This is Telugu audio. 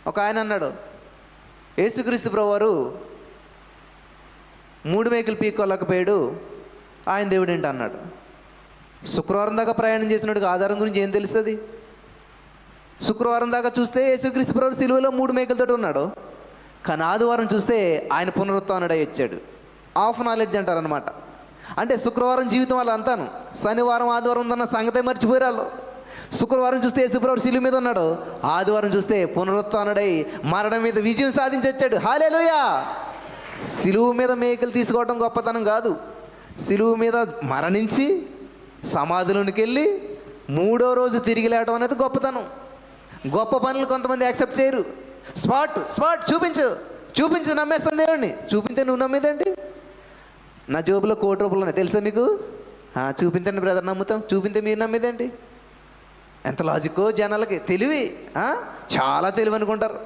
ఒక ఆయన అన్నాడు, యేసుక్రీస్తు ప్రభువారు 3 మేకలు పీక్కోలేకపోయాడు, ఆయన దేవుడు ఏంటి అన్నాడు. శుక్రవారం దాకా ప్రయాణం చేసినట్టుగా ఆధారం గురించి ఏం తెలుస్తుంది? శుక్రవారం దాకా చూస్తే యేసుక్రీస్తు ప్రభువారు సిలువలో 3 మేకలతో ఉన్నాడు. కానీ ఆదివారం చూస్తే ఆయన పునరుత్థానుడై వచ్చాడు. ఆఫ్ నాలెడ్జ్ అంటారనమాట. అంటే శుక్రవారం జీవితం వాళ్ళు అంతాను, శనివారం ఆదివారం ఉందన్న సంగతే మర్చిపోయారు. శుక్రవారం చూస్తే యేసుప్రభువు సిలువ మీద ఉన్నాడు, ఆదివారం చూస్తే పునరుత్థానుడై మరణం మీద విజయం సాధించి వచ్చాడు. హల్లెలూయా! సిలువ మీద మేకలు తీసుకోవడం గొప్పతనం కాదు. సిలువ మీద మరణించి సమాధిలోనికి వెళ్ళి 3వ రోజు తిరిగి లేవడం అనేది గొప్పతనం. గొప్ప పనులు కొంతమంది యాక్సెప్ట్ చేయరు. స్పాట్ చూపించు నమ్మేస్తాను దేవుడిని. చూపితే నువ్వు నమ్మేదండి? నా జోబులో 1 కోటి రూపాయలు ఉన్నాయి తెలుసా మీకు? చూపించండి బ్రదర్, నమ్ముతాం. చూపితే మీరు నమ్మేదండి? ఎంత లాజిక్కో జనాలకి. తెలివి, చాలా తెలివి అనుకుంటారు.